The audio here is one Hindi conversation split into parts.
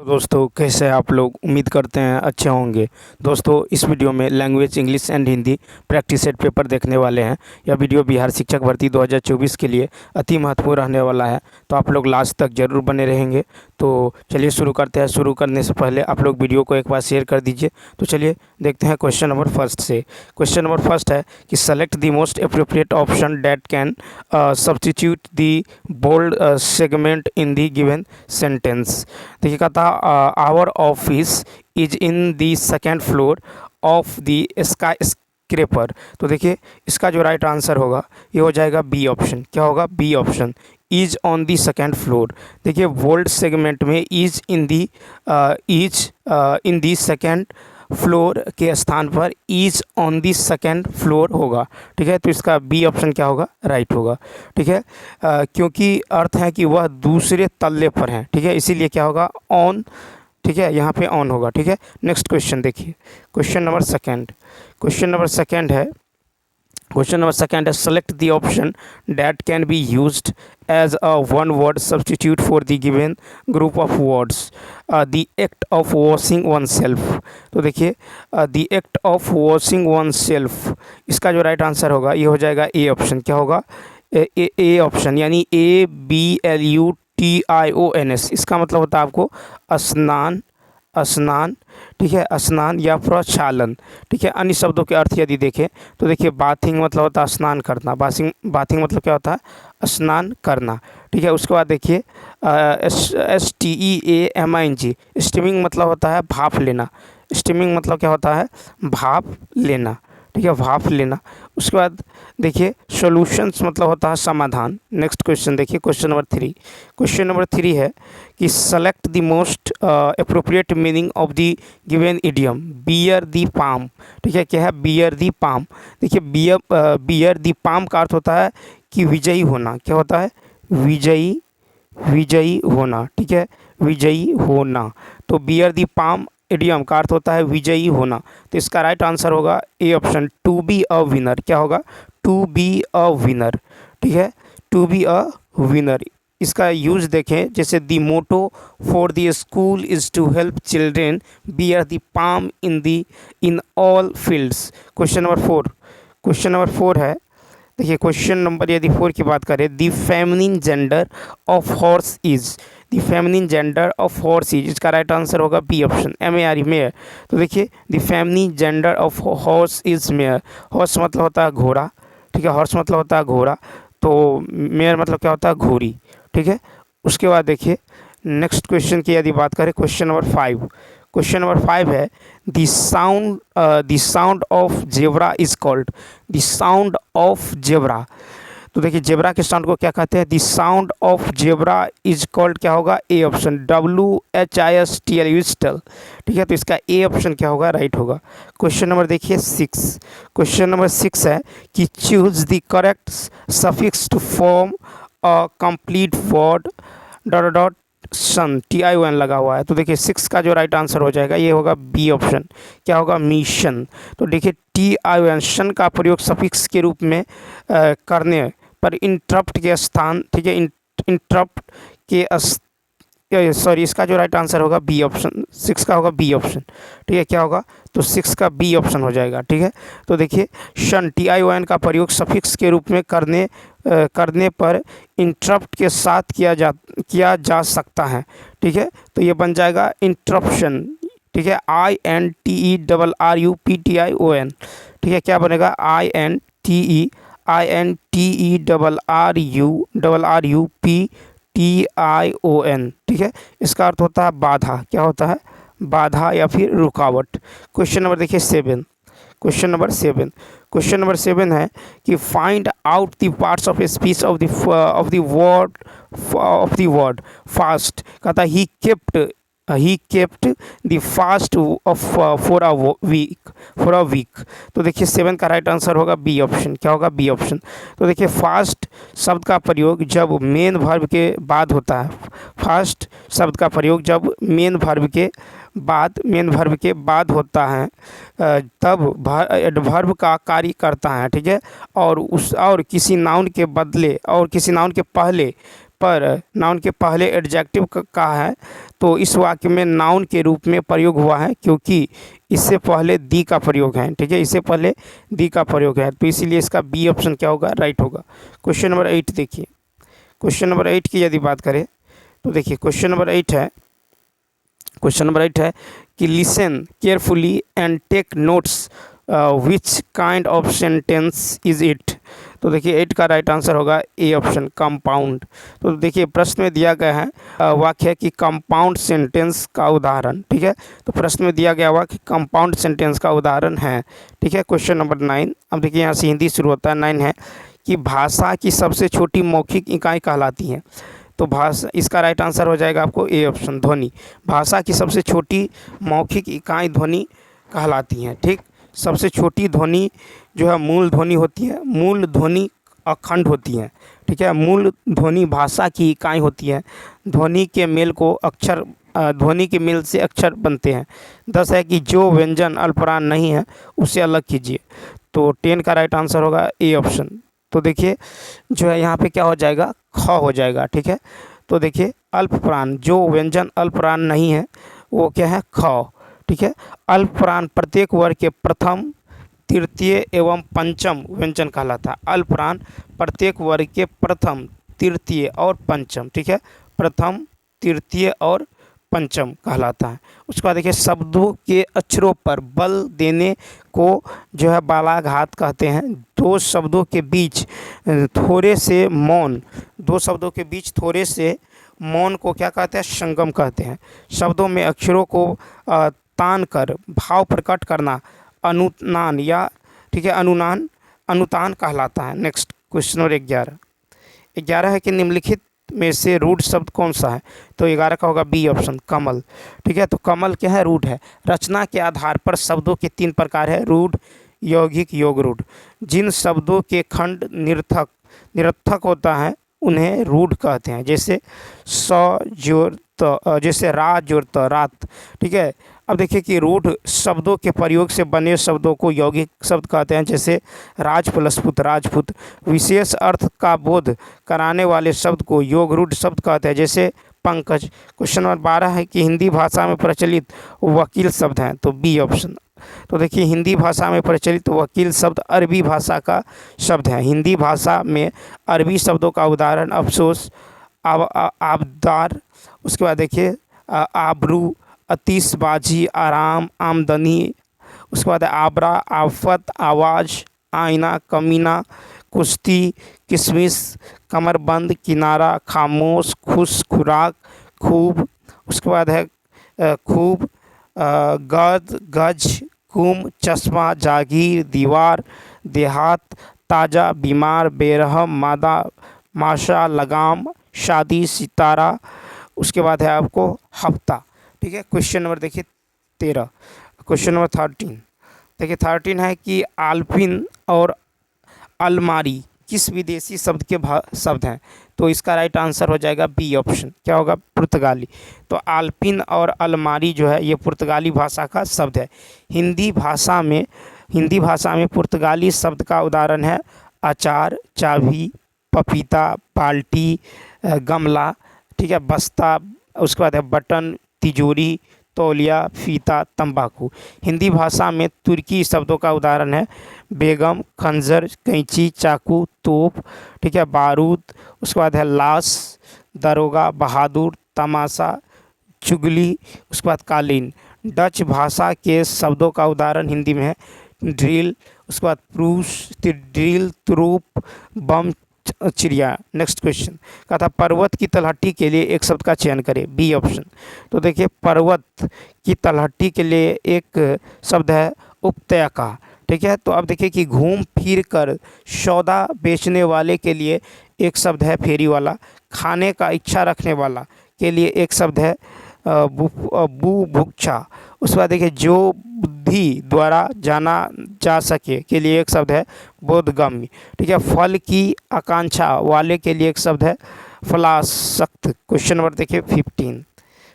तो दोस्तों कैसे हैं आप लोग। उम्मीद करते हैं अच्छे होंगे। दोस्तों इस वीडियो में language English and Hindi practice set paper देखने वाले हैं। यह वीडियो बिहार शिक्षक भर्ती 2024 के लिए अति महत्वपूर्ण रहने वाला है, तो आप लोग लास्ट तक जरूर बने रहेंगे। तो चलिए शुरू करते हैं। शुरू करने से पहले आप लोग वीडियो को एक बार शेयर कर दीजिए। तो चलिए देखते हैं क्वेश्चन नंबर फर्स्ट से। क्वेश्चन नंबर फर्स्ट है कि select the most appropriate option that can substitute the bold segment in the given sentence. देखिए कहता our office is in the second floor of the skyscraper. तो देखिए इसका जो राइट आंसर होगा ये हो जाएगा बी ऑप्शन। क्या होगा? B option, is on the second floor. देखिए बोल्ड सेगमेंट में is in the second floor के स्थान पर is on the second floor होगा। ठीक है, तो इसका बी ऑप्शन क्या होगा? राइट होगा। ठीक है, क्योंकि अर्थ है कि वह दूसरे तल्ले पर है। ठीक है, इसीलिए क्या होगा? ऑन। ठीक है, यहाँ पे ऑन होगा। ठीक है, नेक्स्ट क्वेश्चन देखिए। Question number second. Question number second है select the option that can be used as a one word substitute for the given group of words. The act of washing oneself. तो देखिए the act of washing oneself, इसका जो राइट आंसर होगा ये हो जाएगा ए ऑप्शन। क्या होगा? ए ऑप्शन, यानी ABLUTIONS। इसका मतलब होता है आपको स्नान, स्नान। ठीक है, स्नान या प्रक्षालन। ठीक है, अन्य शब्दों के अर्थ यदि देखें तो देखिए बाथिंग मतलब होता है स्नान करना। बाथिंग मतलब क्या होता है? स्नान करना। ठीक है, उसके बाद देखिए STEAMING, स्टीमिंग मतलब होता है भाप लेना। स्टीमिंग मतलब क्या होता है? भाप लेना। ठीक है, भाप लेना। उसके बाद देखिए सॉल्यूशंस मतलब होता है समाधान। नेक्स्ट क्वेश्चन देखिए, question number three. Question number three है कि select the most appropriate meaning of the given idiom beer the palm. ठीक है, क्या है? Beer the palm. देखिए बियर द पाम का अर्थ होता है कि विजयी होना। क्या होता है? विजयी होना। ठीक है, विजयी होना। तो बियर द पाम इडियम का अर्थ होता है विजयी होना। तो इसका राइट आंसर होगा A option, to be a winner. क्या होगा? To be a winner. ठीक है, टू बी अ विनर। इसका यूज देखें, जैसे the motto for the school is to help children bear the palm in all fields. Question number four है। देखिए क्वेश्चन नंबर यदि 4 की बात करें, the feminine gender of horse is. The feminine gender of horse is, इसका राइट आंसर होगा बी ऑप्शन, MARE, मेयर। तो देखिए the feminine gender of horse is mayor. Horse मतलब होता है घोड़ा। ठीक है, हॉर्स मतलब होता है घोड़ा। तो मेयर मतलब क्या होता है? घोड़ी। ठीक है, उसके बाद देखिए नेक्स्ट क्वेश्चन की यदि बात करें, क्वेश्चन नंबर 5। क्वेश्चन नंबर 5 है the sound of zebra is called. The sound of zebra. तो देखिए जेब्रा के साउंड को क्या कहते हैं? The sound of zebra is called क्या होगा? A option, WHISTL, विस्टल। ठीक है, तो इसका ए ऑप्शन क्या होगा? राइट होगा। क्वेश्चन नंबर देखिए 6। क्वेश्चन नंबर 6 है कि choose the correct suffix to form a complete word dot dot सन, TION लगा हुआ है। तो देखिए 6 का जो राइट आंसर हो जाएगा ये होगा बी ऑप्शन। क्या होगा? मिशन। तो देखिए TION सन का प्रयोग सफिक्स के रूप में करने पर इंटरप्ट के स्थान। ठीक है, इंटरप्ट के सॉरी, इसका जो राइट आंसर होगा बी ऑप्शन, 6 का होगा बी ऑप्शन। ठीक है, क्या होगा? तो 6 का बी ऑप्शन हो जाएगा। ठीक है, तो देखिए शन, TION का प्रयोग सफिक्स के रूप में करने पर इंटरप्ट के साथ किया जा सकता है। ठीक है, तो ये बन जाएगा इंटरप्शन। ठीक है, INTERRUPTION। ठीक है, क्या बनेगा? INTERRUPTION। ठीक है, इसका अर्थ होता है बाधा। क्या होता है? बाधा या फिर रुकावट। क्वेश्चन नंबर देखिए 7। क्वेश्चन नंबर 7 है कि find out the parts of speech of the word fast. कहता है he kept the fast for a week. तो देखिए 7 का राइट आंसर होगा बी ऑप्शन। क्या होगा? B option. तो देखिए फास्ट शब्द का प्रयोग जब मेन वर्ब के बाद होता है। फास्ट शब्द का प्रयोग जब मेन वर्ब के बाद होता है तब एडवर्ब का कार्य करता है। ठीक है, और किसी नाउन के पहले पर नाउन के पहले एडजेक्टिव का है, तो इस वाक्य में नाउन के रूप में प्रयोग हुआ है, क्योंकि इससे पहले दी का प्रयोग है। ठीक है, इससे पहले दी का प्रयोग है, तो इसीलिए इसका बी ऑप्शन क्या होगा, राइट होगा। क्वेश्चन नंबर 8 देखिए। क्वेश्चन नंबर 8 की यदि बात करें तो देखिए क्वेश्चन नंबर 8 है कि listen carefully and take notes which kind of sentence is it. तो देखिए 8 का राइट आंसर होगा ए ऑप्शन, कंपाउंड। तो देखिए प्रश्न में दिया गया है वाक्य कि कंपाउंड सेंटेंस का उदाहरण। ठीक है, तो प्रश्न में दिया गया वाक्य कंपाउंड सेंटेंस का उदाहरण है। ठीक है, क्वेश्चन नंबर 9। अब देखिए यहाँ से हिंदी शुरू होता है। 9 है कि भाषा की सबसे छोटी मौखिक इकाई कहलाती है। तो भाषा, इसका राइट आंसर हो जाएगा आपको ए ऑप्शन, ध्वनि। भाषा की सबसे छोटी मौखिक इकाई ध्वनि कहलाती हैं। ठीक, सबसे छोटी ध्वनि जो है मूल ध्वनि होती है। मूल ध्वनि अखंड होती है। ठीक है, मूल ध्वनि भाषा की इकाई होती है। ध्वनि के मेल को अक्षर ध्वनि के मेल से अक्षर बनते हैं। 10 है कि जो व्यंजन अल्परान नहीं है उसे अलग कीजिए। तो 10 का राइट आंसर होगा ए ऑप्शन। तो देखिए जो है यहाँ पे क्या हो जाएगा, ख हो जाएगा। ठीक है, तो देखिए अल्पप्राण, जो व्यंजन अल्पप्राण नहीं है वो क्या है, ख। ठीक है, अल्पप्राण प्रत्येक वर्ग के प्रथम, तृतीय एवं पंचम व्यंजन कहलाता है। अल्पप्राण प्रत्येक वर्ग के प्रथम, तृतीय और पंचम। ठीक है, प्रथम, तृतीय और पंचम कहलाता है। उसके बाद देखिए शब्दों के अक्षरों पर बल देने को जो है बालाघात कहते हैं। दो शब्दों के बीच थोड़े से मौन, दो शब्दों के बीच थोड़े से मौन को क्या कहते हैं, संगम कहते हैं। शब्दों में अक्षरों को तान कर भाव प्रकट करना अनुनान या ठीक है अनुतान कहलाता है। नेक्स्ट क्वेश्चन नंबर 11 है कि निम्नलिखित में से रूढ़ शब्द कौन सा है। तो 11 का होगा बी ऑप्शन, कमल। ठीक है, तो कमल क्या है, रूढ़ है। रचना के आधार पर शब्दों के 3 प्रकार है, रूढ़, यौगिक, योग रूढ़। जिन शब्दों के खंड निरर्थक होता है उन्हें रूढ़ कहते हैं। जैसे स जोर त, जैसे रा जोर त, रात। ठीक है, अब देखिए कि रूढ़ शब्दों के प्रयोग से बने शब्दों को यौगिक शब्द कहते हैं। जैसे राज प्लस पुत, राजपूत। विशेष अर्थ का बोध कराने वाले शब्द को योग रूढ़ शब्द कहते हैं। जैसे पंकज। क्वेश्चन नंबर 12 है कि हिंदी भाषा में प्रचलित वकील शब्द हैं। तो बी ऑप्शन। तो देखिए हिंदी भाषा में प्रचलित वकील शब्द अरबी भाषा का शब्द है। हिंदी भाषा में अरबी शब्दों का उदाहरण अफसोस, आबदार। उसके बाद देखिए आबरू, आतिशबाजी, आराम, आमदनी। उसके बाद आबरा, आफत, आवाज़, आईना, कमीना, कुश्ती, किशमिश, कमरबंद, किनारा, खामोश, खुश, खुराक, खूब। उसके बाद है खूब, गद, गज, कुम, चश्मा, जागीर, दीवार, देहात, ताज़ा, बीमार, बेरहम, मादा, माशा, लगाम, शादी, सितारा। उसके बाद है आपको हफ्ता। ठीक है, क्वेश्चन नंबर देखिए 13। क्वेश्चन नंबर 13 देखिए 13 है कि आल्पिन और अलमारी किस विदेशी शब्द के शब्द हैं। तो इसका राइट आंसर हो जाएगा बी ऑप्शन, क्या होगा, पुर्तगाली। तो आल्पिन और अलमारी जो है ये पुर्तगाली भाषा का शब्द है। हिंदी भाषा में पुर्तगाली शब्द का उदाहरण है अचार, चाबी, पपीता, बाल्टी, गमला। ठीक है, बस्ता। उसके बाद है बटन, तिजोरी, तौलिया, फीता, तंबाकू। हिंदी भाषा में तुर्की शब्दों का उदाहरण है बेगम, खंजर, कैंची, चाकू, तोप। ठीक है, बारूद। उसके बाद है लाश, दरोगा, बहादुर, तमाशा, चुगली। उसके बाद कालीन। डच भाषा के शब्दों का उदाहरण हिंदी में है ड्रिल। उसके बाद प्रूस, ड्रिल, तुरूप, बम, चिड़िया। नेक्स्ट क्वेश्चन का था पर्वत की तलहटी के लिए एक शब्द का चयन करें। B option. तो देखिए पर्वत की तलहटी के लिए एक शब्द है उपत्यका। ठीक है, तो अब देखिए कि घूम फिर कर सौदा बेचने वाले के लिए एक शब्द है फेरी वाला। खाने का इच्छा रखने वाला के लिए एक शब्द है बुभुक्षा। उसके बाद देखिए जो बुद्धि द्वारा जाना जा सके के लिए एक शब्द है बोधगम्य। ठीक है, फल की आकांक्षा वाले के लिए एक शब्द है फलासक्त। क्वेश्चन नंबर देखिए 15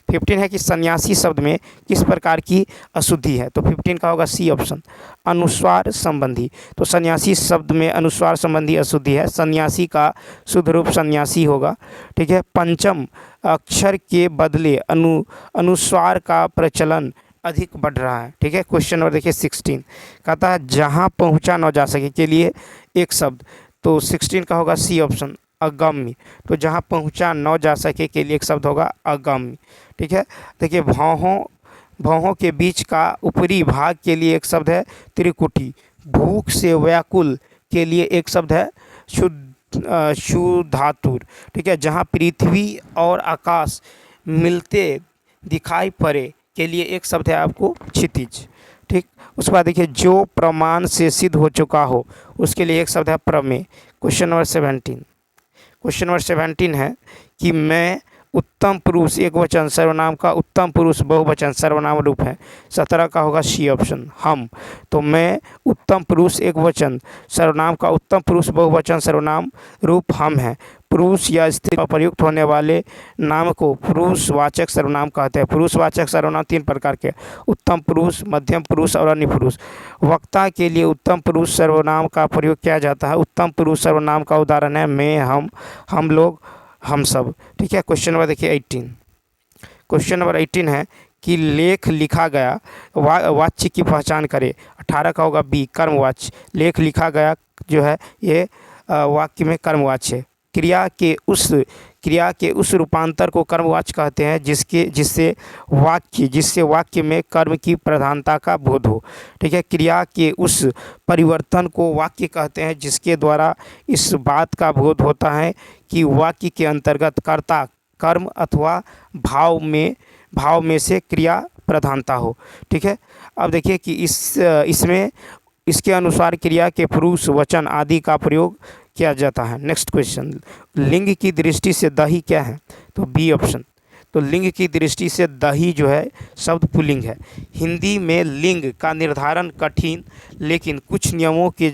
15 है कि सन्यासी शब्द में किस प्रकार की अशुद्धि है, तो 15 का होगा सी ऑप्शन, अनुस्वार संबंधी। तो सन्यासी शब्द में अनुस्वार संबंधी अशुद्धि है, सन्यासी का शुद्ध रूप सन्यासी होगा। ठीक है, पंचम अक्षर के बदले अनुस्वार का प्रचलन अधिक बढ़ रहा है। ठीक है, क्वेश्चन नंबर देखिए 16, कहता है जहाँ पहुँचा न जा सके के लिए एक शब्द, तो 16 का होगा सी ऑप्शन, अगम्य। तो जहाँ पहुँचा न जा सके के लिए एक शब्द होगा अगम्य। ठीक है, देखिए भौहों के बीच का ऊपरी भाग के लिए एक शब्द है त्रिकुटी। भूख से व्याकुल के लिए एक शब्द है क्षुधातुर। ठीक है, जहाँ पृथ्वी और आकाश मिलते दिखाई पड़े के लिए एक शब्द है आपको क्षितिज। ठीक, उसके बाद देखिए जो प्रमाण से सिद्ध हो चुका हो उसके लिए एक शब्द है प्रमेय। क्वेश्चन नंबर 17, क्वेश्चन नंबर 17 है कि मैं उत्तम पुरुष एक वचन सर्वनाम का उत्तम पुरुष बहुवचन सर्वनाम रूप है। 17 का होगा सी ऑप्शन, हम। तो मैं उत्तम पुरुष एक वचन सर्वनाम का उत्तम पुरुष बहुवचन सर्वनाम रूप हम है। पुरुष या स्त्री पर प्रयुक्त होने वाले नाम को पुरुषवाचक सर्वनाम कहते हैं। पुरुषवाचक सर्वनाम 3 प्रकार के, उत्तम पुरुष, मध्यम पुरुष और अन्य पुरुष। वक्ता के लिए उत्तम पुरुष सर्वनाम का प्रयोग किया जाता है। उत्तम पुरुष सर्वनाम का उदाहरण है मैं, हम लोग, हम सब। ठीक है, क्वेश्चन नंबर देखिए 18, क्वेश्चन नंबर 18 है कि लेख लिखा गया वाच्य की पहचान करें। 18 का होगा बी, कर्मवाच्य। लेख लिखा गया जो है ये वाक्य में कर्मवाच्य है। क्रिया के उस रूपांतर को कर्मवाच्य कहते हैं जिससे वाक्य में कर्म की प्रधानता का बोध हो। ठीक है, क्रिया के उस परिवर्तन को वाक्य कहते हैं जिसके द्वारा इस बात का बोध होता है कि वाक्य के अंतर्गत कर्ता कर्म अथवा भाव में से क्रिया प्रधानता हो। ठीक है, अब देखिए कि इसमें इसके अनुसार क्रिया के पुरुष वचन आदि का प्रयोग किया जाता है। नेक्स्ट क्वेश्चन, लिंग की दृष्टि से दही क्या है, तो बी ऑप्शन। तो लिंग की दृष्टि से दही जो है शब्द पुल्लिंग है। हिंदी में लिंग का निर्धारण कठिन लेकिन कुछ नियमों के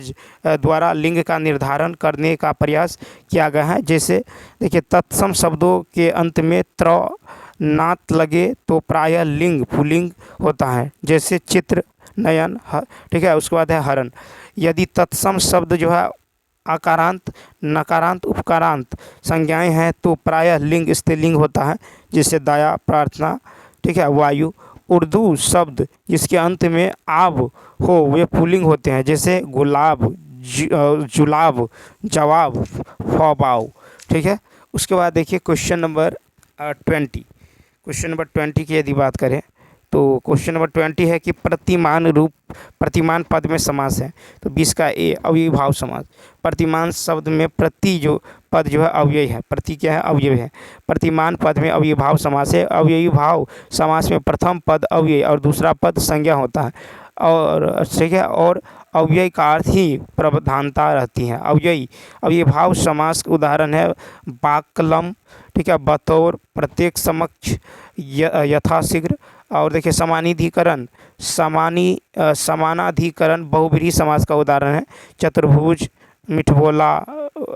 द्वारा लिंग का निर्धारण करने का प्रयास किया गया है। जैसे देखिए तत्सम शब्दों के अंत में त्र नात लगे तो प्रायः लिंग पुल्लिंग होता है, जैसे चित्र, नयन। ठीक है, उसके बाद है हरण। यदि तत्सम शब्द जो है आकारांत, नकारांत, उपकारांत संज्ञाएं हैं तो प्रायः लिंग स्त्रीलिंग होता है, जैसे दया, प्रार्थना। ठीक है, वायु। उर्दू शब्द जिसके अंत में आब हो वे पुल्लिंग होते हैं, जैसे गुलाब, जुलाब, जवाब, फवाब। ठीक है, उसके बाद देखिए क्वेश्चन नंबर 20, क्वेश्चन नंबर 20 की यदि बात करें तो क्वेश्चन नंबर 20 है कि प्रतिमान पद में समास है, तो 20 का ए, अव्ययीभाव समास। प्रतिमान शब्द में प्रति जो पद जो है अव्यय है, प्रति क्या है, अव्यय है। प्रतिमान पद में अव्ययीभाव समास है। अव्ययीभाव समास में प्रथम पद अव्यय और दूसरा पद संज्ञा होता है, और ठीक है, और अव्यय का अर्थ ही प्रधानता रहती है। अव्ययीभाव समास के उदाहरण है बाकलम। ठीक है, बतौर, प्रत्येक, समक्ष, यथाशीघ्र। और देखिए समानाधिकरण बहुब्रीहि समास का उदाहरण है चतुर्भुज, मिठभोला।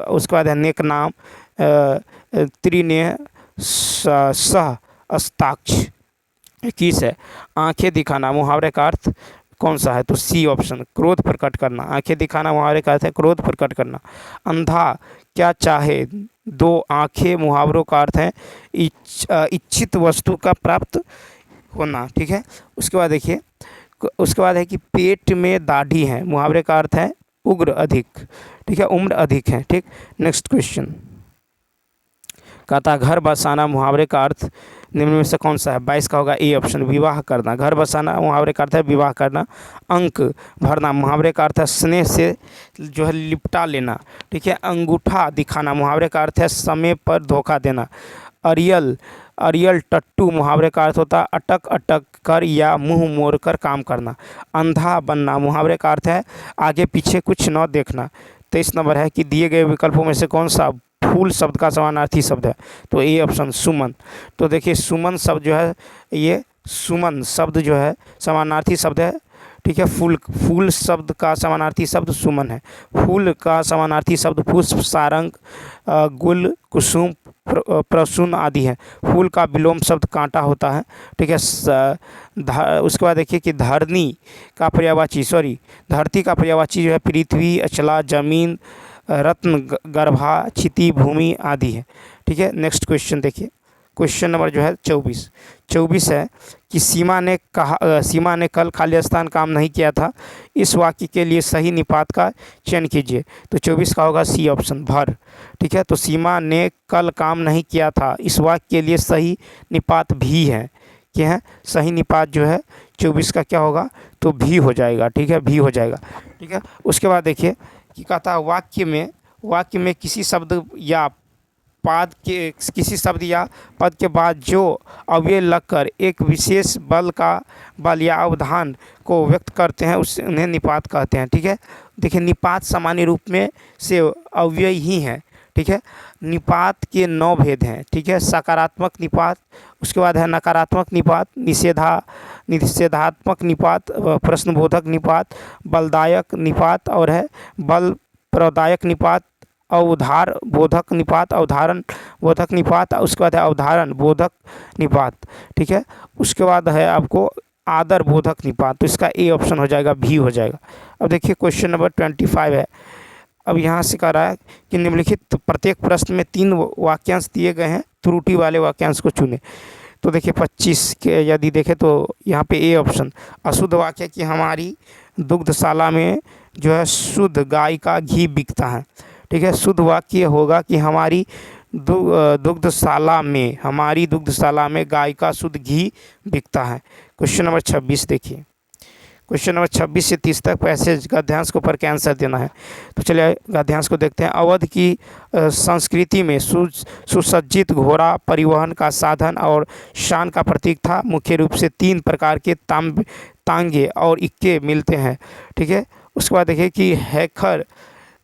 उसके बाद है नेक नाम, त्रिनेह, सह, अस्ताक्ष। 21 है आंखें दिखाना, मुहावरे का अर्थ कौन सा है, तो सी ऑप्शन, क्रोध प्रकट करना। आंखें दिखाना मुहावरे का अर्थ है क्रोध प्रकट करना। अंधा क्या चाहे, दो आंखें मुहावरों का अर्थ है इच्छित वस्तु का प्राप्त होना। ठीक है, उसके बाद देखिए उसके बाद है कि पेट में दाढ़ी है, मुहावरे का अर्थ है उग्र, अधिक। ठीक है, उम्र अधिक है। ठीक, नेक्स्ट क्वेश्चन कहता घर बसाना मुहावरे का अर्थ निम्न में से कौन सा है, 22 का होगा ए ऑप्शन, विवाह करना। घर बसाना मुहावरे का अर्थ है विवाह करना। अंक भरना मुहावरे का अर्थ है स्नेह से जो है लिपटा लेना। ठीक है, अंगूठा दिखाना मुहावरे का अर्थ है समय पर धोखा देना। अरियल टट्टू मुहावरे का अर्थ होता है अटक अटक कर या मुंह मोड़ कर काम करना। अंधा बनना मुहावरे का अर्थ है आगे पीछे कुछ न देखना। 23 नंबर है कि दिए गए विकल्पों में से कौन सा फूल शब्द का समानार्थी शब्द है, तो ए ऑप्शन, सुमन। तो देखिए सुमन शब्द जो है ये सुमन शब्द जो है समानार्थी शब्द है। ठीक है, फूल शब्द का समानार्थी शब्द सुमन है। फूल का समानार्थी शब्द पुष्प, सारंग, गुल, कुसुम, प्रसून आदि हैं। फूल का विलोम शब्द कांटा होता है, ठीक है। उसके बाद देखिए कि धरती का पर्यायवाची जो है पृथ्वी, अचला, जमीन, रत्न, गर्भा, क्षिति, भूमि आदि है, ठीक है। नेक्स्ट क्वेश्चन देखिए, क्वेश्चन नंबर जो है 24 है कि सीमा ने कल खाली स्थान काम नहीं किया था, इस वाक्य के लिए सही निपात का चयन कीजिए। तो 24 का होगा सी ऑप्शन, भर, ठीक है। तो सीमा ने कल काम नहीं किया था, इस वाक्य के लिए सही निपात भी है, क्या है सही निपात जो है 24 का क्या होगा, तो भी हो जाएगा, ठीक है, भी हो जाएगा, ठीक है। उसके बाद देखिए कि कहता है वाक्य में किसी शब्द या पद के बाद जो अव्यय लगकर एक विशेष बल या अवधान को व्यक्त करते हैं उन्हें निपात कहते हैं, ठीक है। देखिए निपात सामान्य रूप में से अव्यय ही है, ठीक है। निपात के 9 भेद हैं, ठीक है। सकारात्मक निपात, उसके बाद है नकारात्मक निपात, निषेधात्मक निपात, प्रश्नबोधक निपात, बलदायक निपात और है बल प्रदायक निपात, अवधार बोधक निपात, अवधारण बोधक निपात, उसके बाद है अवधारण बोधक निपात, ठीक है। उसके बाद है आपको आदर बोधक निपात, तो इसका ए ऑप्शन हो जाएगा, भी हो जाएगा। अब देखिए क्वेश्चन नंबर 25 है। अब यहाँ से कह रहा है कि निम्नलिखित प्रत्येक प्रश्न में 3 वाक्यांश दिए गए हैं, त्रुटि वाले वाक्यांश को चुने। तो देखिए 25 के यदि देखें तो यहाँ पे ए ऑप्शन, अशुद्ध वाक्य कि हमारी दुग्धशाला में जो है शुद्ध गाय का घी बिकता है, ठीक है। शुद्ध वाक्य होगा कि हमारी दुग्धशाला में गाय का शुद्ध घी बिकता है। क्वेश्चन नंबर 26 देखिए, क्वेश्चन नंबर 26 से 30 तक पैसेज गद्यांश के ऊपर क्या आंसर देना है। तो चलिए गद्यांश को देखते हैं। अवध की संस्कृति में सुसज्जित घोड़ा परिवहन का साधन और शान का प्रतीक था। मुख्य रूप से 3 प्रकार के तांगे और इक्के मिलते हैं, ठीक है। उसके बाद देखिए कि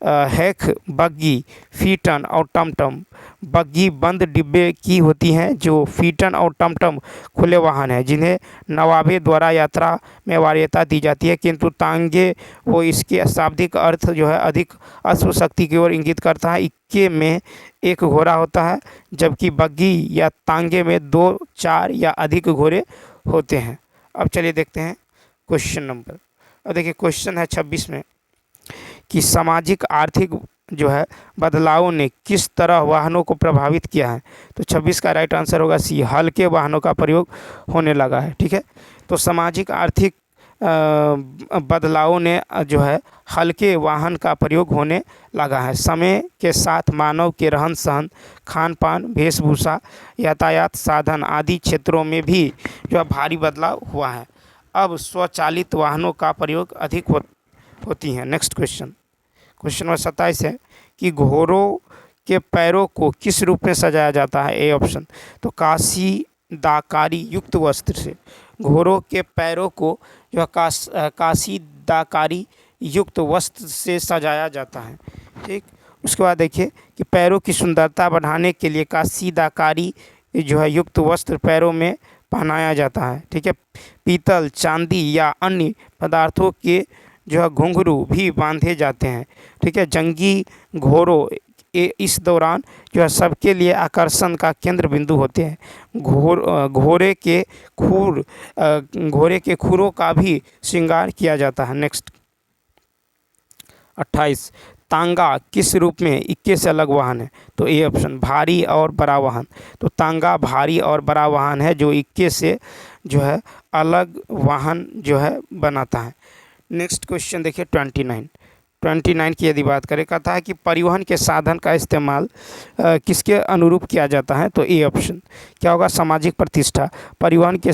हैक, बग्गी, फीटन और टमटम। बग्गी बंद डिब्बे की होती हैं, जो फीटन और टमटम खुले वाहन हैं जिन्हें नवाबे द्वारा यात्रा में वरीयता दी जाती है, किंतु तांगे वो इसके शाब्दिक अर्थ जो है अधिक अश्व शक्ति की ओर इंगित करता है। इक्के में एक घोड़ा होता है, जबकि बग्गी या तांगे में 2, 4 या अधिक घोड़े होते हैं। अब चलिए देखते हैं क्वेश्चन नंबर। अब देखिए क्वेश्चन है 26 में कि सामाजिक आर्थिक जो है बदलावों ने किस तरह वाहनों को प्रभावित किया है। तो 26 का राइट आंसर होगा सी, हल्के वाहनों का प्रयोग होने लगा है, ठीक है। तो सामाजिक आर्थिक बदलावों ने जो है हल्के वाहन का प्रयोग होने लगा है। समय के साथ मानव के रहन सहन, खान पान, वेशभूषा, यातायात साधन आदि क्षेत्रों में भी जो है भारी बदलाव हुआ है। अब स्वचालित वाहनों का प्रयोग अधिक होती हैं। नेक्स्ट क्वेश्चन नंबर 27 है कि घोड़ों के पैरों को किस रूप में सजाया जाता है। ए ऑप्शन, तो काशीदाकारी युक्त वस्त्र से। घोड़ों के पैरों को जो है काशीदाकारी युक्त वस्त्र से सजाया जाता है, ठीक। उसके बाद देखिए कि पैरों की सुंदरता बढ़ाने के लिए काशीदाकारी जो है युक्त वस्त्र पैरों में पहनाया जाता है, ठीक है। पीतल, चांदी या अन्य पदार्थों के जो है घुंघरू भी बांधे जाते हैं, ठीक है। जंगी घोड़ों इस दौरान जो है सबके लिए आकर्षण का केंद्र बिंदु होते हैं। घोड़े के खुरों का भी श्रृंगार किया जाता है। नेक्स्ट 28, तांगा किस रूप में इक्के से अलग वाहन है। तो ए ऑप्शन, भारी और बड़ा वाहन। तो तांगा भारी और बड़ा वाहन है जो इक्के से जो है अलग वाहन जो है बनाता है। नेक्स्ट क्वेश्चन देखिए 29 की यदि बात करें, कहता है कि परिवहन के साधन का इस्तेमाल किसके अनुरूप किया जाता है। तो ए ऑप्शन क्या होगा, सामाजिक प्रतिष्ठा। परिवहन के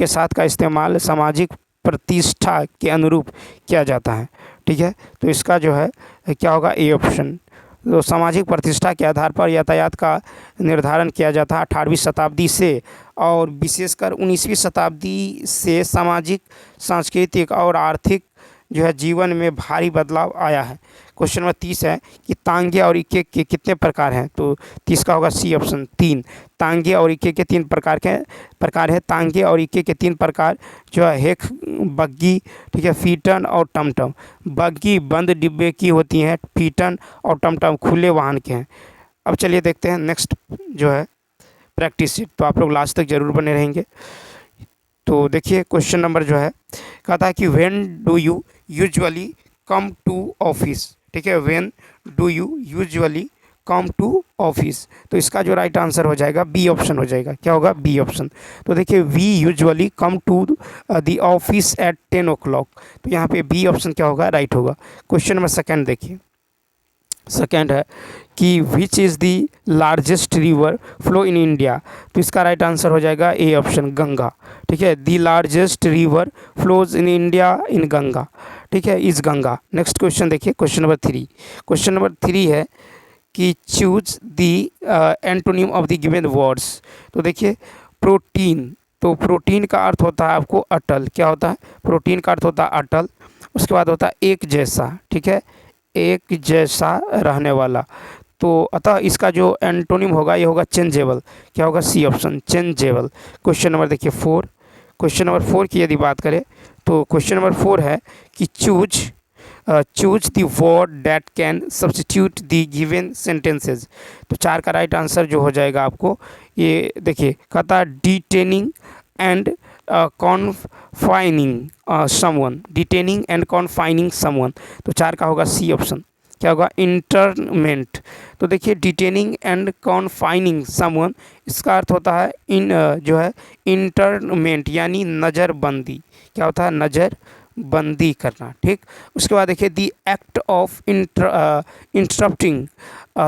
साथ का इस्तेमाल सामाजिक प्रतिष्ठा के अनुरूप किया जाता है, ठीक है। तो इसका जो है क्या होगा, ए ऑप्शन। तो सामाजिक प्रतिष्ठा के आधार पर यातायात का निर्धारण किया जाता है 18वीं शताब्दी से, और विशेषकर 19वीं शताब्दी से सामाजिक, सांस्कृतिक और आर्थिक जो है जीवन में भारी बदलाव आया है। क्वेश्चन नंबर 30 है कि तांगे और इक्के के कितने प्रकार हैं। तो 30 का होगा सी ऑप्शन, 3। तांगे और इक्के के 3 प्रकार है। तांगे और इक्के के 3 प्रकार जो है हेक, बग्गी, ठीक है, फीटन और टमटम। बग्गी बंद डिब्बे की होती हैं, फीटन और टमटम खुले वाहन के हैं। अब चलिए देखते हैं नेक्स्ट जो है प्रैक्टिस शीट, तो आप लोग लास्ट तक जरूर बने रहेंगे। तो देखिए क्वेश्चन नंबर जो है कहता है कि when do you usually come to office, ठीक है, when do you usually come to office, तो इसका जो राइट आंसर हो जाएगा बी ऑप्शन हो जाएगा। क्या होगा? B option. तो देखिए we usually come to the office at 10 o'clock, तो यहाँ पे बी ऑप्शन क्या होगा? राइट होगा। क्वेश्चन नंबर सेकंड देखिए, सेकंड है कि which is the largest river flow in India, तो इसका राइट आंसर हो जाएगा ए ऑप्शन, गंगा। ठीक है, दी largest river flows in India in Ganga, ठीक है, इज गंगा। नेक्स्ट क्वेश्चन देखिए, question number three. Question number three है कि choose the antonym of the given words, तो देखिए प्रोटीन, तो प्रोटीन का अर्थ होता है आपको अटल। क्या होता है? प्रोटीन का अर्थ होता है अटल। उसके बाद होता है एक जैसा, ठीक है, एक जैसा रहने वाला। तो अतः इसका जो एंटोनिम होगा ये होगा चेंजेबल। क्या होगा? C option, changeable. Question number देखिए फोर। क्वेश्चन नंबर फोर की यदि बात करें तो क्वेश्चन नंबर फोर है कि choose the word that can substitute the given sentences, तो चार का राइट आंसर जो हो जाएगा आपको ये देखिए कहता है detaining and confining someone, detaining and confining someone, तो चार का होगा सी ऑप्शन। क्या होगा? इंटरमेंट। तो देखिए डिटेनिंग एंड कॉन्फाइनिंग समवन, इसका अर्थ होता है जो है इंटरमेंट यानी नज़रबंदी। क्या होता है? नज़रबंदी करना। ठीक, उसके बाद देखिए the act of interrupting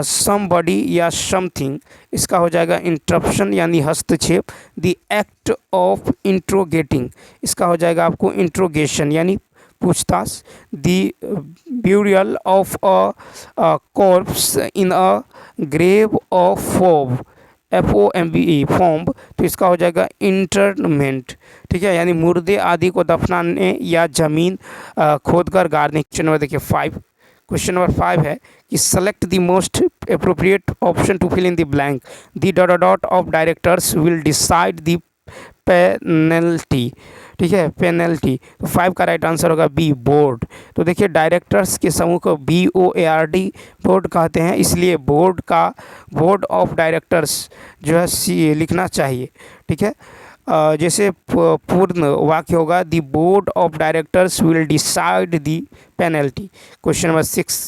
somebody या समथिंग, इसका हो जाएगा इंटरप्शन यानी हस्तक्षेप। दी एक्ट ऑफ इंट्रोगेटिंग, इसका हो जाएगा आपको इंट्रोगेशन यानी पूछताछ। The burial of a corpse in a grave of फोब, FOMBE फॉम्ब, तो इसका हो जाएगा इंटरमेंट। ठीक है, यानी मुर्दे आदि को दफनाने या जमीन खोदकर गाड़ने। क्वेश्चन नंबर देखिए फाइव। क्वेश्चन नंबर फाइव है कि select the most appropriate option to fill in the blank, the dot dot of directors will decide the penalty. ठीक है, पेनल्टी। तो फाइव का राइट आंसर होगा बी, बोर्ड। तो देखिए डायरेक्टर्स के समूह को BOARD बोर्ड कहते हैं, इसलिए बोर्ड ऑफ डायरेक्टर्स जो है सी लिखना चाहिए। ठीक है, जैसे पूर्ण वाक्य होगा the board of directors will decide the penalty. Question number six.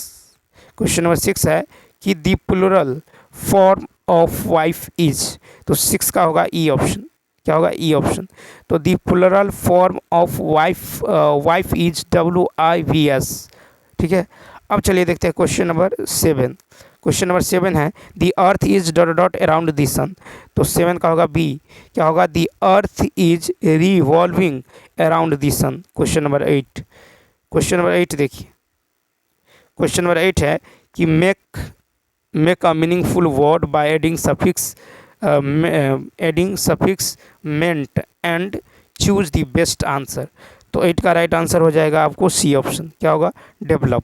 Question number six है कि the plural form of wife is, तो सिक्स का होगा ई ऑप्शन। क्या होगा? E option. तो the plural form of wife is WIVS। ठीक है, अब चलिए देखते हैं question number seven. Question number seven है the earth is dot dot around the sun, तो सेवन का होगा बी। क्या होगा? The earth is revolving around the sun. Question number eight. Question number eight देखिए, क्वेश्चन नंबर एट है कि make a meaningful word by adding suffix ment and choose the best answer, तो 8 का राइट आंसर हो जाएगा आपको सी ऑप्शन। क्या होगा? डेवलप।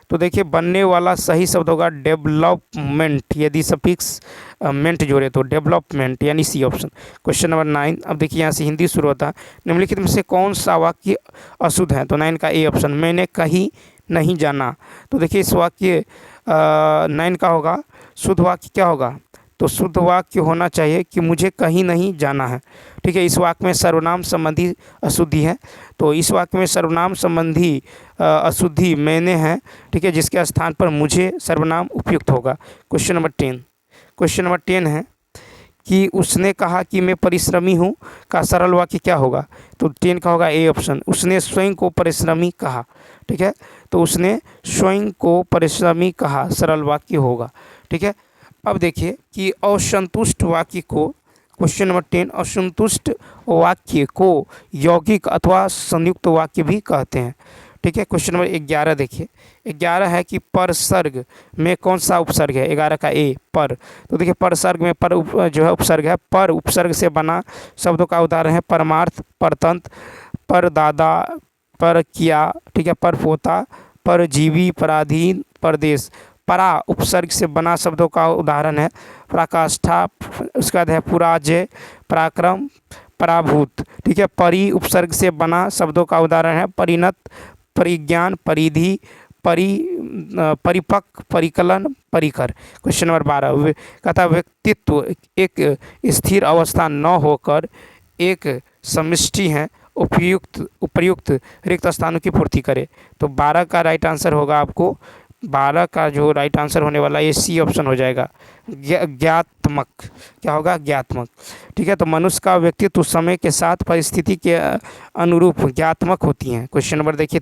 तो देखिए बनने वाला सही शब्द होगा डेवलपमेंट, यदि सफिक्स मेंट जोड़े तो डेवलपमेंट यानी सी ऑप्शन। Question number 9। अब देखिए यहाँ से हिंदी शुरू होता है। निम्नलिखित में से कौन सा वाक्य अशुद्ध है, तो 9 का ए ऑप्शन, मैंने कहीं नहीं जाना। तो देखिए इस वाक्य 9 का होगा शुद्ध वाक्य। क्या होगा? तो शुद्ध वाक्य होना चाहिए कि मुझे कहीं नहीं जाना है। ठीक है, इस वाक्य में सर्वनाम संबंधी अशुद्धि है, तो इस वाक्य में सर्वनाम संबंधी अशुद्धि मैंने है। ठीक है, जिसके स्थान पर मुझे सर्वनाम उपयुक्त होगा। Question number 10। क्वेश्चन नंबर 10 है कि उसने कहा कि मैं परिश्रमी हूँ का सरल वाक्य क्या होगा, तो 10 का होगा ए ऑप्शन, उसने स्वयं को परिश्रमी कहा। ठीक है, तो उसने स्वयं को परिश्रमी कहा सरल वाक्य होगा। ठीक है, अब देखिए कि असंतुष्ट वाक्य को, क्वेश्चन नंबर 10, असंतुष्ट वाक्य को यौगिक अथवा संयुक्त वाक्य भी कहते हैं। ठीक है, क्वेश्चन नंबर 11 देखिए। 11 है कि परसर्ग में कौन सा उपसर्ग है, 11 का ए, पर। तो देखिए परसर्ग में पर जो है उपसर्ग है। पर उपसर्ग से बना शब्दों का उदाहरण है परमार्थ, परतंत्र, परदादा, पर किया। ठीक है, परपोता, परजीवी, पराधीन, परदेश। परा उपसर्ग से बना शब्दों का उदाहरण है पराकाष्ठा, उसके बाद है पुराजय, पराक्रम, पराभूत। ठीक है, परि उपसर्ग से बना शब्दों का उदाहरण है परिणत, परिज्ञान, परिधि, परिपक्व, परिकलन, परिकर। क्वेश्चन नंबर 12 कहता व्यक्तित्व एक स्थिर अवस्था न होकर एक समष्टि है, उपर्युक्त रिक्त स्थानों की पूर्ति करे। तो 12 का राइट आंसर होगा आपको, 12 का जो राइट आंसर होने वाला है ये सी ऑप्शन हो जाएगा, ज्ञात्मक। क्या होगा? ज्ञात्मक। ठीक है, तो मनुष्य का व्यक्तित्व समय के साथ परिस्थिति के अनुरूप ज्ञात्मक होती हैं। क्वेश्चन नंबर देखिए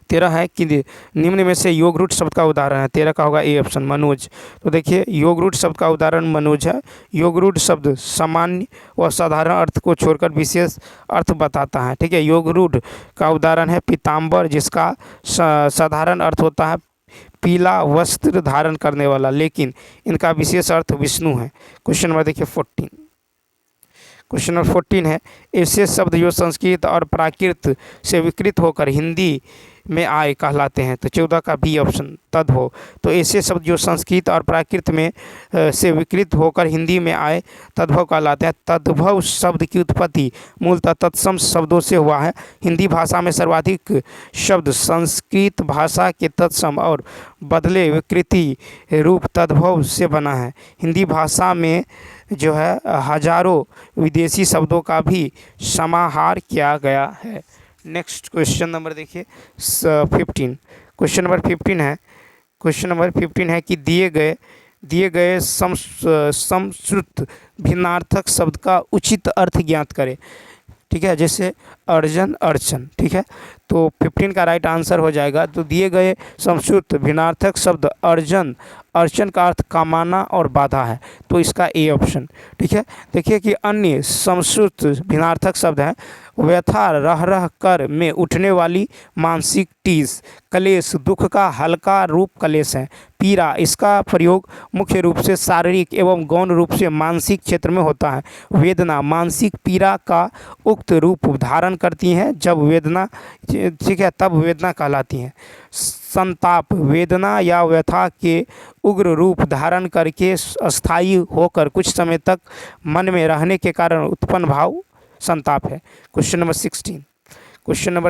13 है कि निम्न में से योग रूट शब्द का उदाहरण है। 13 का होगा ए ऑप्शन, मनोज। तो देखिए योग रूट शब्द का उदाहरण मनोज है। योग रूट शब्द सामान्य व साधारण अर्थ को छोड़कर विशेष अर्थ बताता है। ठीक है, योग रूट का उदाहरण है पीताम्बर, जिसका साधारण अर्थ होता है पीला वस्त्र धारण करने वाला, लेकिन इनका विशेष अर्थ विष्णु है। क्वेश्चन नंबर देखिए 14। क्वेश्चन नंबर 14 है ऐसे शब्द जो संस्कृत और प्राकृत से विकृत होकर हिंदी में आए कहलाते हैं। तो 14 का बी ऑप्शन, तद्भव। तो ऐसे शब्द जो संस्कृत और प्राकृत में से विकृत होकर हिंदी में आए तद्भव कहलाते हैं। तद्भव शब्द की उत्पत्ति मूलतः तत्सम शब्दों से हुआ है। हिंदी भाषा में सर्वाधिक शब्द संस्कृत भाषा के तत्सम और बदले विकृति रूप तद्भव से बना है। हिंदी भाषा में जो है हजारों विदेशी शब्दों का भी समाहार किया गया है। नेक्स्ट क्वेश्चन नंबर देखिए 15। क्वेश्चन नंबर 15 है कि दिए गए समश्रुत भिन्नार्थक शब्द का उचित अर्थ ज्ञात करें। ठीक है, जैसे अर्जन, अर्चन। ठीक है, तो 15 का राइट आंसर हो जाएगा। तो दिए गए समश्रुत भिन्नार्थक शब्द अर्जन, अर्चन का अर्थ कमाना और बाधा है, तो इसका ए ऑप्शन। ठीक है, देखिए कि अन्य समश्रुत भिन्नार्थक शब्द हैं व्यथा, रह रह कर में उठने वाली मानसिक टीस, कलेश दुख का हल्का रूप कलेश है, पीड़ा इसका प्रयोग मुख्य रूप से शारीरिक एवं गौण रूप से मानसिक क्षेत्र में होता है, वेदना मानसिक पीड़ा का उक्त रूप धारण करती हैं जब वेदना, ठीक है, तब वेदना कहलाती हैं। संताप वेदना या व्यथा के उग्र रूप धारण करके अस्थायी होकर कुछ समय तक मन में रहने के कारण उत्पन्न भाव संताप है। क्वेश्चन नंबर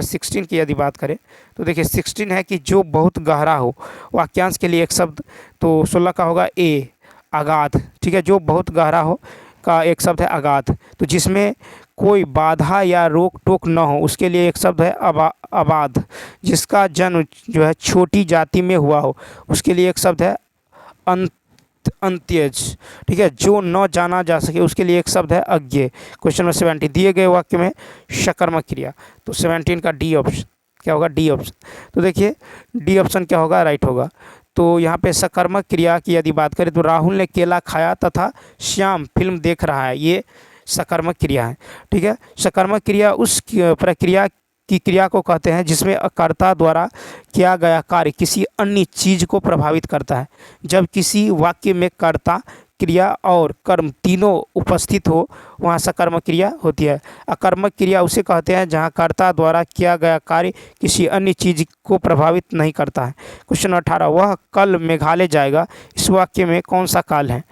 16 की यदि बात करें तो देखिए 16 है कि जो बहुत गहरा हो। वाक्यांश के लिए एक शब्द, तो 16 का होगा ए, अगाध। ठीक है, जो बहुत गहरा हो का एक शब्द है अगाध। तो जिसमें कोई बाधा या रोक टोक न हो उसके लिए एक शब्द है अबाध। जिसका जन्म जो है छोटी जाति में हुआ हो उसके लिए एक शब्द है अंत्यज। ठीक है, जो न जाना जा सके उसके लिए एक शब्द है अज्ञेय। क्वेश्चन नंबर 70 दिए गए वाक्य में सकर्मक क्रिया, तो 17 का डी ऑप्शन। क्या होगा? D option. तो देखिए डी ऑप्शन क्या होगा? राइट होगा। तो यहाँ पे सकर्मक क्रिया की यदि बात करें तो राहुल ने केला खाया तथा श्याम फिल्म देख रहा है, ये सकर्मक क्रिया है। ठीक है, सकर्मक क्रिया उस प्रक्रिया की क्रिया को कहते हैं जिसमें कर्ता द्वारा किया गया कार्य किसी अन्य चीज़ को प्रभावित करता है। जब किसी वाक्य में कर्ता, क्रिया और कर्म तीनों उपस्थित हो वहाँ सकर्मक क्रिया होती है। अकर्मक क्रिया उसे कहते हैं जहाँ कर्ता द्वारा किया गया कार्य किसी अन्य चीज़ को प्रभावित नहीं करता है। क्वेश्चन 18 वह कल मेघालय जाएगा, इस वाक्य में कौन सा काल है?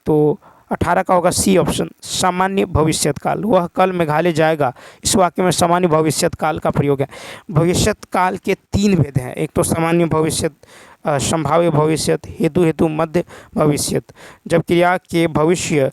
तो 18 का होगा सी ऑप्शन, सामान्य भविष्यत काल। वह कल मेघालय जाएगा, इस वाक्य में सामान्य भविष्यत काल का प्रयोग है। भविष्यत काल के 3 भेद हैं, एक तो सामान्य भविष्यत, संभाव्य भविष्यत, हेतु मध्य भविष्यत। जब क्रिया के भविष्य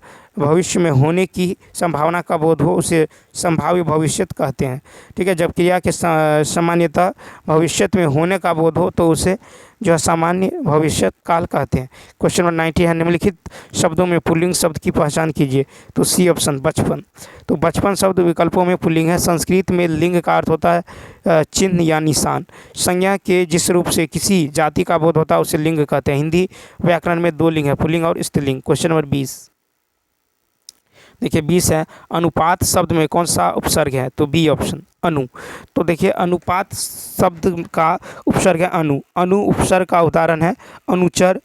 में होने की संभावना का बोध हो उसे संभाव्य भविष्यत कहते हैं। ठीक है, जब क्रिया के सामान्यतः भविष्यत में होने का बोध हो तो उसे जो है सामान्य भविष्यत काल कहते हैं। क्वेश्चन नंबर 90 है निम्नलिखित शब्दों में पुल्लिंग शब्द की पहचान कीजिए। तो सी ऑप्शन, बचपन। तो बचपन शब्द विकल्पों में पुल्लिंग है। संस्कृत में लिंग का अर्थ होता है चिन्ह या निशान। संज्ञा के जिस रूप से किसी जाति का बोध होता है उसे लिंग कहते हैं। हिंदी व्याकरण में 2 लिंग है, पुल्लिंग और स्त्रीलिंग। क्वेश्चन नंबर 20 देखिए 20 है अनुपात शब्द में कौन सा उपसर्ग है? तो बी ऑप्शन, अनु। तो देखिए अनुपात शब्द का उपसर्ग है अनु। अनु उपसर्ग का उदाहरण है अनुचर,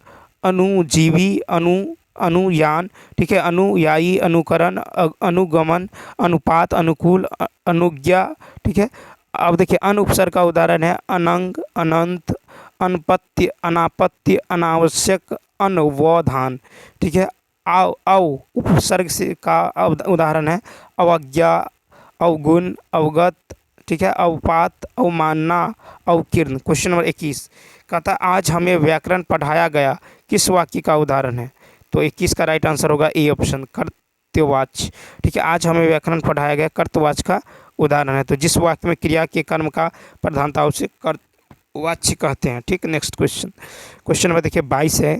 अनुजीवी, अनुयान। ठीक है, अनुयायी, अनुकरण, अनुगमन, अनुपात, अनुकूल, अनुज्ञा। ठीक है, अब देखिए अन उपसर्ग का उदाहरण है अनंग, अनंत, अनपत्य, अनापत्य, अनावश्यक, अनवधान। ठीक है, उपसर्ग से का उदाहरण है अवज्ञा, अवगुण, अवगत, ठीक है, अवपात, अवमानना, अवकीर्ण। क्वेश्चन नंबर 21 कहता आज हमें व्याकरण पढ़ाया गया किस वाक्य का उदाहरण है? तो 21 का राइट आंसर होगा ए ऑप्शन, कर्तवाच्य। ठीक है, आज हमें व्याकरण पढ़ाया गया कर्तवाच्य का उदाहरण है। तो जिस वाक्य में क्रिया के कर्म का प्रधानता उसे कर्तवाच्य कहते हैं। ठीक, नेक्स्ट क्वेश्चन, क्वेश्चन नंबर देखिए 22 है।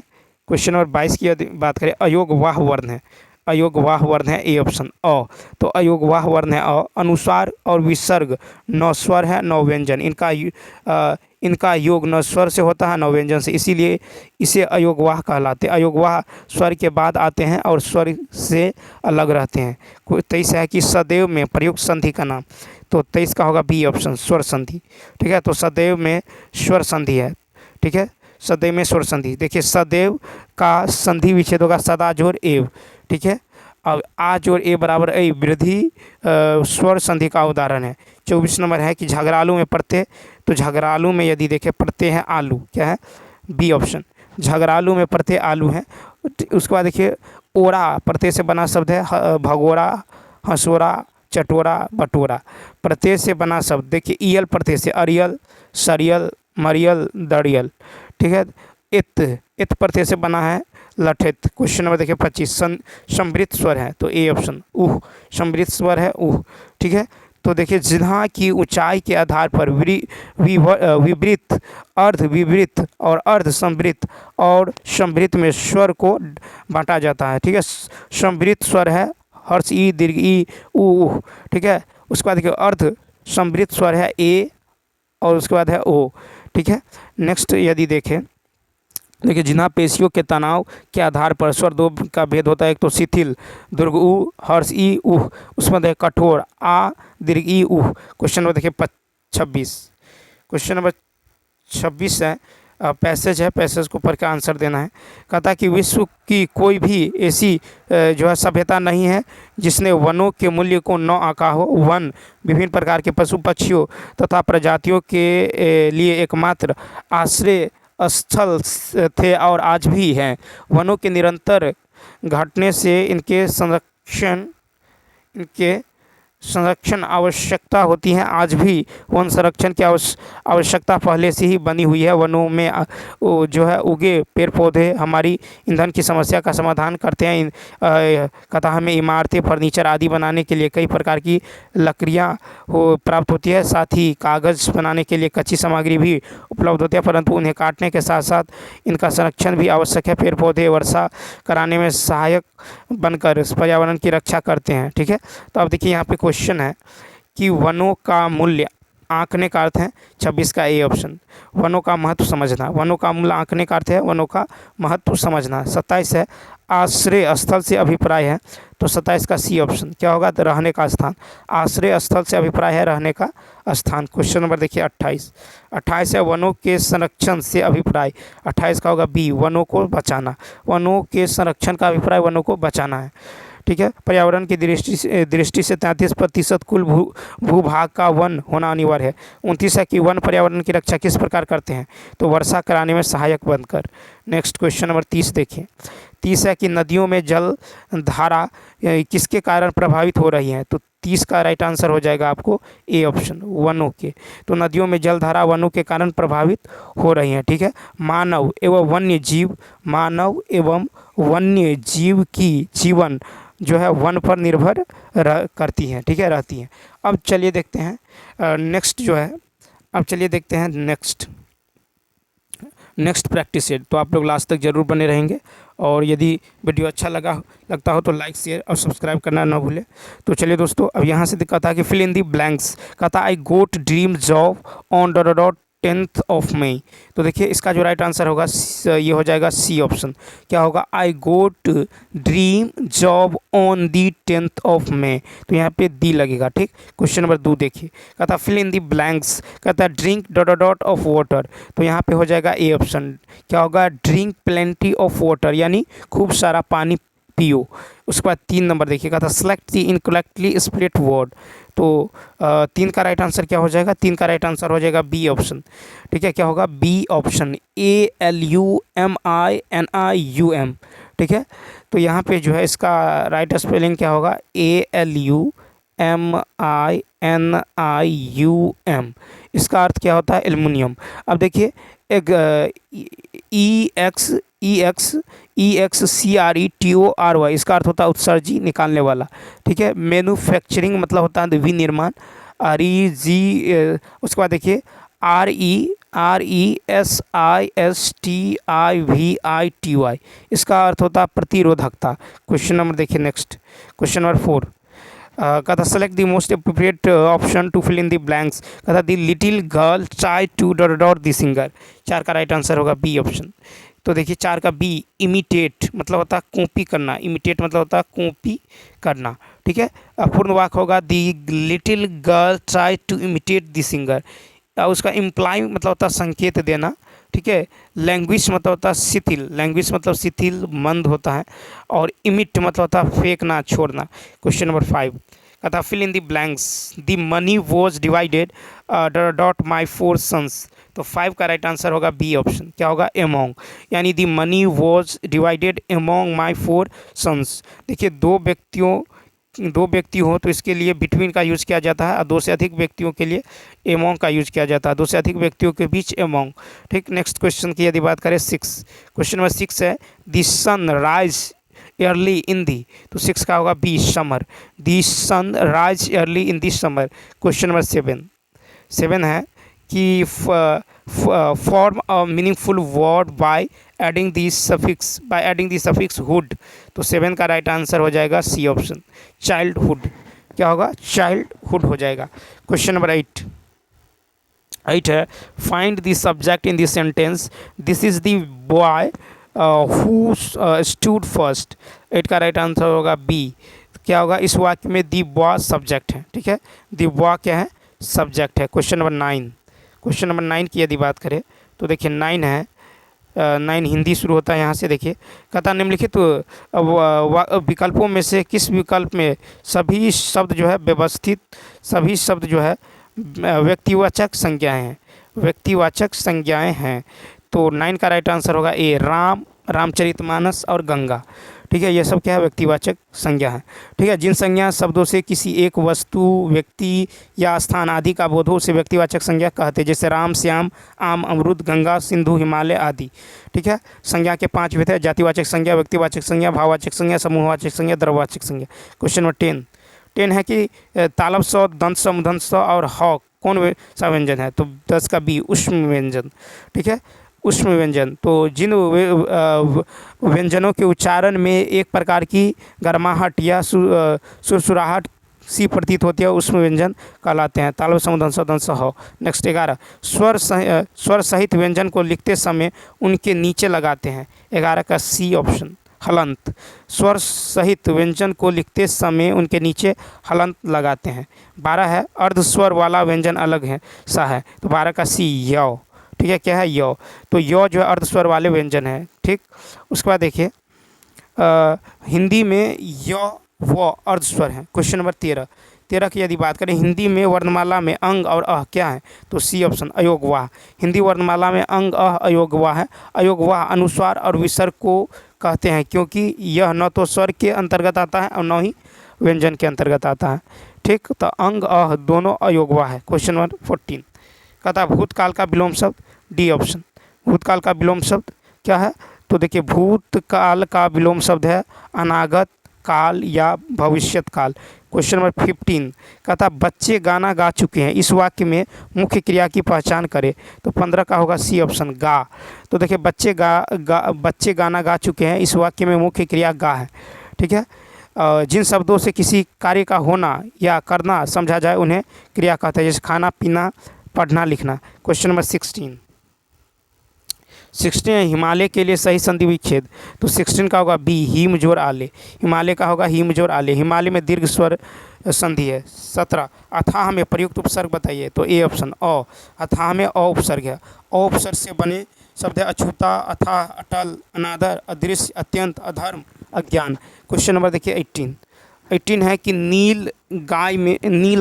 क्वेश्चन नंबर 22 की यदि बात करें, अयोगवाह वर्ण है, अयोगवाह वर्ण है ए ऑप्शन अ। तो अयोगवाह वर्ण है अ, अनुस्वार और विसर्ग, 9 स्वर है 9 व्यंजन, इनका योग 9 स्वर से होता है 9 व्यंजन से, इसीलिए इसे अयोगवाह कहलाते हैं। अयोगवाह स्वर के बाद आते हैं और स्वर से अलग रहते हैं। 23 है कि सदैव में प्रयुक्त संधि का नाम, तो 23 का होगा बी ऑप्शन, स्वर संधि। ठीक है, तो सदैव में स्वर संधि है। ठीक है, सदैव में स्वर संधि। देखिए सदैव का संधि विच्छेद होगा सदा जोड़ एव। ठीक है, अब आ जोड़ ए बराबर ए वृद्धि स्वर संधि का उदाहरण है। 24 नंबर है कि झगड़ालू में प्रत्यय, तो झगड़ालू में यदि देखें प्रत्यय है आलू, क्या है? बी ऑप्शन, झगड़ालू में प्रत्यय आलू है। उसके बाद देखिए ओरा प्रत्यय से बना शब्द है, भगोड़ा, हंसोरा, चटोरा, बटोरा। प्रत्यय से बना शब्द देखिए ईयल प्रत्यय से अरियल, सरियल, मरियल, दड़ियल। ठीक है, इत प्रत्यय से बना है लठित। क्वेश्चन नंबर देखिए 25 समृद्ध स्वर है, तो ए ऑप्शन उह, समृद्ध स्वर है उह। ठीक है, तो देखिए जिन्हा की ऊंचाई के आधार पर विवृत, अर्ध विवृत और अर्ध समृद्ध और समृद्ध में स्वर को बांटा जाता है। ठीक है, समृद्ध स्वर है हर्ष ई दीर्घ ई ऊ। ठीक है, उसके बाद देखिए अर्ध समृद्ध स्वर है ए और उसके बाद है ओ। ठीक है, नेक्स्ट यदि देखें, देखिए जिन्हा पेशियों के तनाव के आधार पर स्वर दो का भेद होता है, एक तो शिथिल दुर्ग उ, हर्ष ई उह, उसमें देखिए कठोर आ दीर्घ ई उह। क्वेश्चन नंबर देखिए 26, क्वेश्चन नंबर 26 है पैसेज है, पैसेज को पढ़ के आंसर देना है। कहता है कि विश्व की कोई भी ऐसी जो है सभ्यता नहीं है जिसने वनों के मूल्य को न आंका हो। वन विभिन्न प्रकार के पशु पक्षियों तथा प्रजातियों के लिए एकमात्र आश्रय स्थल थे और आज भी हैं। वनों के निरंतर घटने से इनके संरक्षण आवश्यकता होती है। आज भी वन संरक्षण की आवश्यकता पहले से ही बनी हुई है। वनों में जो है उगे पेड़ पौधे हमारी ईंधन की समस्या का समाधान करते हैं। कहता हमें इमारतें, फर्नीचर आदि बनाने के लिए कई प्रकार की लकड़ियाँ प्राप्त होती है। साथ ही कागज़ बनाने के लिए कच्ची सामग्री भी उपलब्ध होती है, परंतु उन्हें काटने के साथ साथ इनका संरक्षण भी आवश्यक है। पेड़ पौधे वर्षा कराने में सहायक बनकर पर्यावरण की रक्षा करते हैं। ठीक है, तो अब देखिए यहाँ पे क्वेश्चन है कि वनों का मूल्य आंकने का अर्थ है 26 का ए ऑप्शन, वनों का महत्व समझना। वनों का मूल्य आंकने का अर्थ है वनों का महत्व समझना। 27 है आश्रय स्थल से अभिप्राय है, तो 27 का सी ऑप्शन क्या होगा? तो रहने का स्थान। आश्रय स्थल से अभिप्राय है रहने का स्थान। क्वेश्चन नंबर देखिए 28 है वनों के संरक्षण से अभिप्राय, 28 का होगा बी, वनों को बचाना। वनों के संरक्षण का अभिप्राय वनों को बचाना है। ठीक है, पर्यावरण की दृष्टि से 33% कुल भूभाग का वन होना अनिवार्य है। 29 है कि वन पर्यावरण की रक्षा किस प्रकार करते हैं? तो वर्षा कराने में सहायक बनकर। नेक्स्ट क्वेश्चन नंबर 30 देखिए, 30 है कि नदियों में जल धारा किसके कारण प्रभावित हो रही है? तो 30 का राइट आंसर हो जाएगा आपको ए ऑप्शन, वनों के। तो नदियों में जल धारा वनों के कारण प्रभावित हो रही है। ठीक है, मानव एवं वन्य जीव, मानव एवं वन्य जीव की जीवन जो है वन पर निर्भर करती हैं। ठीक है, रहती हैं। अब चलिए देखते हैं नेक्स्ट जो है, अब चलिए देखते हैं नेक्स्ट प्रैक्टिस सेट। तो आप लोग लास्ट तक जरूर बने रहेंगे और यदि वीडियो अच्छा लगता हो तो लाइक, शेयर और सब्सक्राइब करना ना भूलें। तो चलिए दोस्तों, अब यहाँ से कहता है कि फिल इन दी ब्लैंक्स। कहता I got dream job on dot 10th of May. तो देखिए इसका जो राइट आंसर होगा ये हो जाएगा सी ऑप्शन, क्या होगा? I got dream job on the 10th of May. तो यहाँ पे दी लगेगा। ठीक, क्वेश्चन नंबर 2 देखिए, कहता फिल इन दी ब्लैंक्स। कहता ड्रिंक डॉट ऑफ वाटर। तो यहाँ पे हो जाएगा ए ऑप्शन, क्या होगा? ड्रिंक प्लेंटी ऑफ वाटर, यानी खूब सारा पानी पियो। उसके बाद 3 नंबर देखिए, कहता सेलेक्ट दी इनकरेक्टली स्प्लिट वर्ड। तो 3 का राइट आंसर क्या हो जाएगा? 3 का राइट आंसर हो जाएगा बी ऑप्शन। ठीक है, क्या होगा? B option, ALUMINIUM। ठीक है, तो यहाँ पे जो है इसका राइट स्पेलिंग क्या होगा? ALUMINIUM। MINIUM, इसका अर्थ क्या होता है? एल्युमिनियम। अब देखिए एक EXCRETORY, इसका अर्थ होता है उत्सर्जी, निकालने वाला। ठीक है। मैन्युफैक्चरिंग मतलब होता है विनिर्माण। उसके बाद देखिए RESISTIVITY, इसका अर्थ होता है प्रतिरोधकता। क्वेश्चन नंबर देखिए नेक्स्ट, क्वेश्चन नंबर 4। कथा select the most appropriate option to fill in the blanks. कथा the little girl try to dot dot the singer. 4 का राइट आंसर होगा बी ऑप्शन। तो देखिए 4 का बी, इमिटेट मतलब होता है कॉपी करना, इमिटेट मतलब होता है कॉपी करना। ठीक है। पूर्ण वाक्य होगा the little girl try to imitate the singer. उसका इम्प्लाई मतलब होता है संकेत देना। ठीक है। लैंग्वेज मतलब होता है शिथिल, लैंग्वेज मतलब शिथिल मंद होता है। और इमिट मतलब होता है फेंकना, छोड़ना। क्वेश्चन नंबर 5 कहता fill in the blanks. The money was divided dot my 4 sons. तो 5 का राइट आंसर होगा बी ऑप्शन। क्या होगा? एमोंग, यानी the money was divided among my 4 sons. देखिए दो व्यक्ति हो तो इसके लिए बिटवीन का यूज़ किया जाता है, और 2 से अधिक व्यक्तियों के लिए एमोंग का यूज़ किया जाता है, 2 से अधिक व्यक्तियों के बीच एमोंग। ठीक। नेक्स्ट क्वेश्चन की यदि बात करें 6, क्वेश्चन नंबर 6 है the sun rise early in the. तो 6 का होगा be summer. The sun rise early in the summer. Question number 7 है कि form a meaningful word by adding the suffix hood. तो 7 का राइट आंसर हो जाएगा सी ऑप्शन, चाइल्डहुड। क्या होगा? चाइल्डहुड हो जाएगा। क्वेश्चन नंबर 8 है find the subject in this sentence. This is the boy who stood first. 8 का राइट आंसर होगा बी। क्या होगा? इस वाक्य में द बॉय सब्जेक्ट है। ठीक है। द बॉय क्या है? सब्जेक्ट है। क्वेश्चन नंबर 9 की यदि बात करें तो देखिए 9 है, 9 हिंदी शुरू होता है यहाँ से। देखिए कथा निम्नलिखित विकल्पों में से किस विकल्प में सभी शब्द जो है व्यवस्थित, सभी शब्द जो है व्यक्तिवाचक संज्ञाएं हैं। तो 9 का राइट आंसर होगा ए, राम, रामचरितमानस और गंगा। ठीक है। ये सब क्या है? व्यक्तिवाचक संज्ञा है। ठीक है। जिन संज्ञा शब्दों से किसी एक वस्तु, व्यक्ति या स्थान आदि का बोध हो उसे व्यक्तिवाचक संज्ञा कहते हैं, जैसे राम, श्याम, आम, अमरुद, गंगा, सिंधु, हिमालय आदि। ठीक है। संज्ञा के 5 विध है, जातिवाचक संज्ञा, व्यक्तिवाचक संज्ञा, भाववाचक संज्ञा, समूहवाचक संज्ञा, द्रव्यवाचक संज्ञा। क्वेश्चन नंबर 10 है कि तालव स, दंत स, मूर्धन्य स और ह कौन सा व्यंजन है? तो 10 का बी, ऊष्म व्यंजन। ठीक है। ऊष्म व्यंजन। तो जिन व्यंजनों के उच्चारण में एक प्रकार की गर्माहट या सुरसुराहट सी प्रतीत होती है, ऊष्म व्यंजन कहलाते हैं। तालव समूर्धन्य दंस हो। नेक्स्ट 11 स्वर सहित व्यंजन को लिखते समय उनके नीचे लगाते हैं। 11 का सी ऑप्शन, हलंत। स्वर सहित व्यंजन को लिखते समय उनके नीचे हलंत लगाते हैं। 12 है अर्ध स्वर वाला व्यंजन अलग है सा है। तो 12 का सी, यौ। ठीक है। क्या है? यौ। तो यौ जो है अर्ध स्वर वाले व्यंजन है। ठीक। उसके बाद देखिए हिंदी में यौ व अर्ध स्वर है। क्वेश्चन नंबर 13 की यदि बात करें, हिंदी में वर्णमाला में अंग और अह क्या है? तो सी ऑप्शन, अयोगवाह। हिंदी वर्णमाला में अंग अह अयोगवाह है। अयोगवाह अनुस्वार और विसर्ग को कहते हैं, क्योंकि यह न तो स्वर के अंतर्गत आता है और न ही व्यंजन के अंतर्गत आता है। ठीक। तो अंग अह दोनों अयोगवाह है। क्वेश्चन नंबर 14 कहता है भूतकाल का विलोम शब्द। डी ऑप्शन, भूतकाल का विलोम शब्द क्या है? तो देखिए भूतकाल का विलोम शब्द है अनागत काल या भविष्यत काल। क्वेश्चन नंबर 15 कहता बच्चे गाना गा चुके हैं, इस वाक्य में मुख्य क्रिया की पहचान करें। तो 15 का होगा सी ऑप्शन, गा। तो देखिए बच्चे गाना गा चुके हैं, इस वाक्य में मुख्य क्रिया गा है। ठीक है। जिन शब्दों से किसी कार्य का होना या करना समझा जाए उन्हें क्रिया कहते हैं, जैसे खाना, पीना, पढ़ना, लिखना। क्वेश्चन नंबर 16 है हिमालय के लिए सही संधि विच्छेद। तो 16 का होगा बी, हिम जोर आले। हिमालय का होगा हिम जोर आले। हिमालय में दीर्घ स्वर संधि है। 17 अथाह में प्रयुक्त उपसर्ग बताइए। तो ए ऑप्शन, अ। अथाह में अ उपसर्ग है। अ उपसर्ग से बने शब्द है अछूता, अथाह, अटल, अनादर, अदृश्य, अत्यंत, अधर्म, अज्ञान। क्वेश्चन नंबर देखिए 18 है कि नील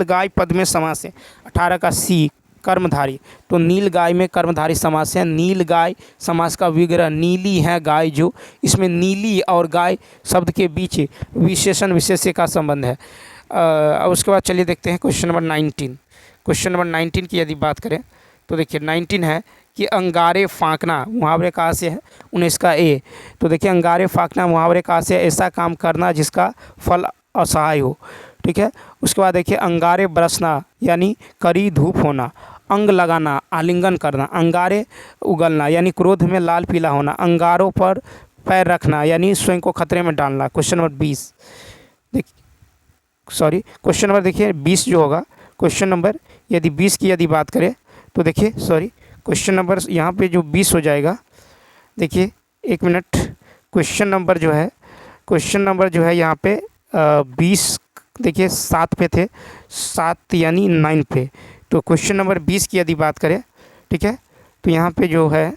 गाय पद में समास है। 18 का सी, कर्मधारी। तो नील गाय में कर्मधारी समास है। नील गाय समास का विग्रह नीली है गाय, जो इसमें नीली और गाय शब्द के बीच विशेषण विशेष्य का संबंध है। अब उसके बाद चलिए देखते हैं क्वेश्चन नंबर 19। क्वेश्चन नंबर 19 की यदि बात करें तो देखिए 19 है कि अंगारे फाँकना मुहावरे कहाँ से है 19 का ए। तो देखिए अंगारे फाँकना मुहावरे कहाँ से है, ऐसा काम करना जिसका फल असहाय हो। ठीक है, उसके बाद देखिए अंगारे बरसना यानी कड़ी धूप होना, अंग लगाना आलिंगन करना, अंगारे उगलना यानी क्रोध में लाल पीला होना, अंगारों पर पैर रखना यानी स्वयं को खतरे में डालना। क्वेश्चन नंबर 20 क्वेश्चन नंबर देखिए 20 जो होगा, क्वेश्चन नंबर यदि 20 की यदि बात करें तो देखिए क्वेश्चन नंबर यहाँ पे जो 20 हो जाएगा, देखिए एक मिनट, क्वेश्चन नंबर जो है यहाँ पे 20 देखिए 7 पे थे, 7 यानी 9 पे। तो क्वेश्चन नंबर 20 की यदि बात करें, ठीक है, तो यहाँ पे जो है